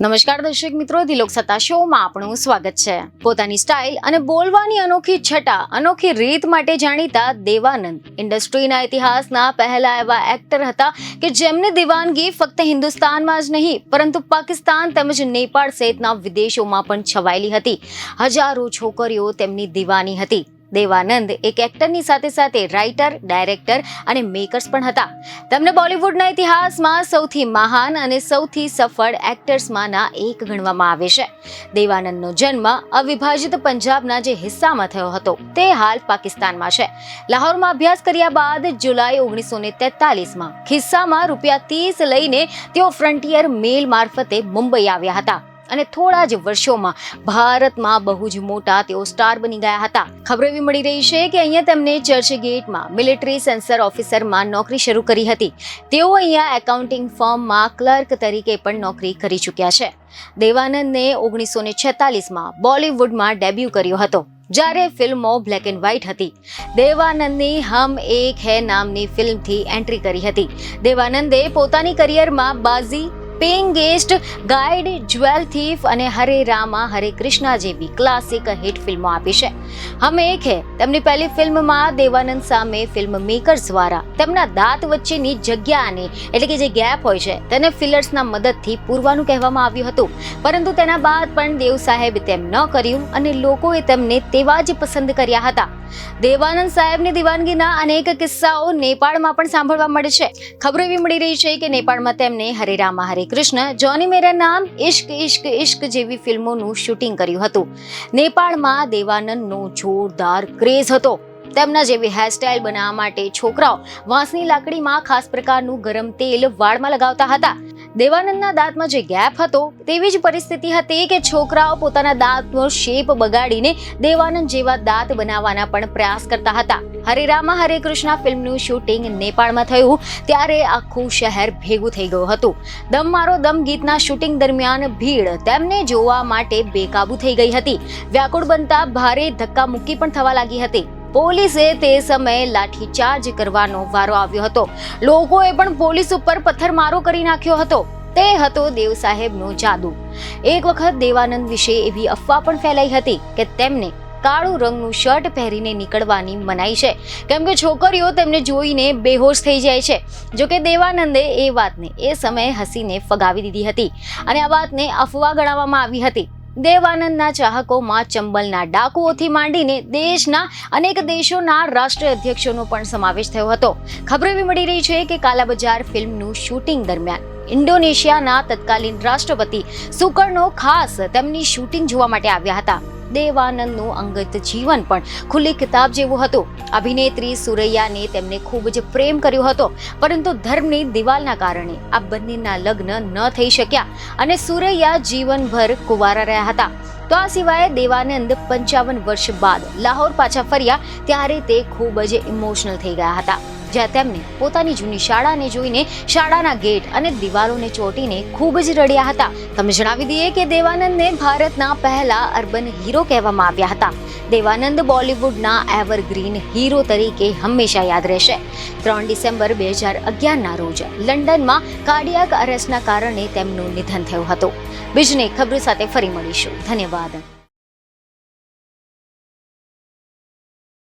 નમસ્કાર દર્શક મિત્રો, દિલોક સત્તા શોમાં આપણું સ્વાગત છે। પોતાની સ્ટાઇલ અને બોલવાની અનોખી છટા, અનોખી રીત માટે જાણીતા દેવાનંદ ઇન્ડસ્ટ્રીના ઇતિહાસના પહેલા એવા એક્ટર હતા કે જેમની દીવાનગી ફક્ત હિન્દુસ્તાનમાં જ નહીં પરંતુ પાકિસ્તાન તેમજ નેપાળ સહિતના વિદેશોમાં પણ છવાયેલી હતી। હજારો છોકરીઓ તેમની દીવાની હતી। દેવાનંદ એક એક્ટરની સાથે સાથે રાઇટર, ડાયરેક્ટર અને મેકર્સ પણ હતા। તેમને બોલિવૂડના ઇતિહાસમાં સૌથી મહાન અને સૌથી સફળ એક્ટર્સમાંના એક ગણવામાં આવે છે। દેવાનંદનો જન્મ અવિભાજિત પંજાબના જે હિસ્સામાં થયો હતો તે હાલ પાકિસ્તાનમાં છે। લાહોરમાં અભ્યાસ કર્યા બાદ જુલાઈ 1943માં ખિસ્સામાં ₹30 લઈને તેઓ ફ્રન્ટિયર મેલ મારફતે મુંબઈ આવ્યા હતા અને થોડા જ વર્ષોમાં ભારતમાં બહુ જ મોટા તેઓ સ્ટાર બની ગયા હતા। ખબર એવી મળી રહી છે કે અહીંયા તેમને ચર્ચગેટમાં મિલિટરી સેન્સર ઓફિસરમાં નોકરી શરૂ કરી હતી। તેઓ અહીંયા એકાઉન્ટિંગ ફર્મમાં ક્લર્ક તરીકે પણ નોકરી કરી ચૂક્યા છે। દેવાનંદને 1946માં બોલિવૂડમાં ડેબ્યુ કર્યો હતો જ્યારે ફિલ્મો બ્લેક એન્ડ વ્હાઇટ હતી। દેવાનંદની હમ એક હૈ નામની ફિલ્મથી એન્ટ્રી કરી હતી। દેવાનંદે પોતાની કરિયરમાં Baazi, Paying Guest, Guide, Jewel Thief અને હરે રામા હરે કૃષ્ણા જેવી ક્લાસિક હિટ ફિલ્મો આપી છે। હમ એક હૈ તેમની પહેલી ફિલ્મમાં દેવાનંદ સામે ફિલ્મ મેકર્સ દ્વારા તેમના દાંત વચ્ચેની જગ્યાને એટલે કે જે ગેપ હોય છે તેને ફિલર્સના મદદથી પૂરવાનું કહેવામાં આવ્યું હતું, પરંતુ તેના બાદ પણ દેવ સાહેબે તેમ ન કર્યું અને લોકોએ તેમને તેવા જ પસંદ કર્યા હતા। દેવાનંદ સાહેબની દીવાનગીના અનેક કિસ્સાઓ નેપાળમાં પણ સાંભળવા મળે છે। ખબર એવી મળી રહી છે કે નેપાળમાં તેમને હરે રામા હરે કૃષ્ણ, જોની મેરા નામ, ઇશ્ક ઇશ્ક ઇશ્ક જેવી ફિલ્મોનું શૂટિંગ કર્યું હતું। નેપાળમાં દેવાનંદનો જોરદાર ક્રેઝ હતો। તેમના જેવી હેરસ્ટાઇલ બનાવવા માટે છોકરાઓ વાંસની લાકડીમાં ખાસ પ્રકારનું ગરમ તેલ વાળમાં લગાવતા હતા। દેવાનંદના દાંતમાં જે ગેપ હતો તેવી જ પરિસ્થિતિ હતી કે છોકરાઓ પોતાના દાંતનો શેપ બગાડીને દેવાનંદ જેવા દાંત બનાવવાના પણ પ્રયાસ કરતા હતા। હરે રામા હરે કૃષ્ણા ફિલ્મનું શૂટિંગ નેપાળમાં થયું ત્યારે આખું શહેર ભેગું થઈ ગયું હતું। દમ મારો દમ ગીતના શૂટિંગ દરમિયાન ભીડ તેમને જોવા માટે બેકાબુ થઈ ગઈ હતી। વ્યાકુળ બનતા ભારે ધક્કા મુક્કી પણ થવા લાગી હતી। પોલીસે તે સમયે લાઠીચાર્જ કરવાનો વારો આવ્યો હતો। લોકોએ પણ પોલીસ ઉપર પથ્થરમારો કરી નાખ્યો હતો। તે હતો દેવ સાહેબનો જાદુ। એક વખત દેવાનંદ વિશે એવી અફવા પણ ફેલાઈ હતી કે તેમને કાળું રંગનું શર્ટ પહેરીને નીકળવાની મનાઈ છે કેમ કે છોકરીઓ તેમને જોઈને બેહોશ થઈ જાય છે। જોકે દેવાનંદે એ વાતને એ સમયે હસીને ફગાવી દીધી હતી અને આ વાતને અફવા ગણાવવામાં આવી હતી। દેવાનંદના ચાહકોમાં ચંબલના ડાકુઓથી માંડીને દેશના અનેક દેશોના રાષ્ટ્રીય અધ્યક્ષોનો પણ સમાવેશ થયો હતો। ખબર એવી મળી રહી છે કે કાલાબજાર ફિલ્મનું શૂટિંગ દરમિયાન ઇન્ડોનેશિયાના તત્કાલીન રાષ્ટ્રપતિ સુકર્ણો ખાસ તેમની શૂટિંગ જોવા માટે આવ્યા હતા। દેવાનંદનું અંગત જીવન પણ ખુલ્લી કિતાબ જેવું હતું। અભિનેત્રી સુરૈયાને તેમને ખૂબ જ પ્રેમ કર્યો હતો, પરંતુ ધર્મની દિવાલના કારણે આ બંનેના લગ્ન ન થઈ શક્યા અને સુરૈયા જીવનભર કુંવારા રહ્યા હતા। તો આ સિવાય દેવાનંદ 55 વર્ષ બાદ લાહોર પાછા ફર્યા ત્યારે તે ખૂબ જ ઇમોશનલ થઈ ગયા હતા, જ્યાં તેમને પોતાની જૂની શાળાને જોઈને શાળાના ગેટ અને દિવાલોને ચોંટીને ખૂબ જ રડ્યા હતા। તમે જણાવી દઈએ કે દેવાનંદને ભારતના પહેલા અર્બન હીરો કહેવામાં આવ્યા હતા। દેવાનંદ બોલિવૂડના એવરગ્રીન હીરો તરીકે હંમેશા યાદ રહેશે। 3 ડિસેમ્બર 2011ના રોજ લંડનમાં કાર્ડિયાક અરેસ્ટના કારણે તેમનું નિધન થયું હતું। બીજની ખબર સાથે ફરી મળીશું। ધન્યવાદ।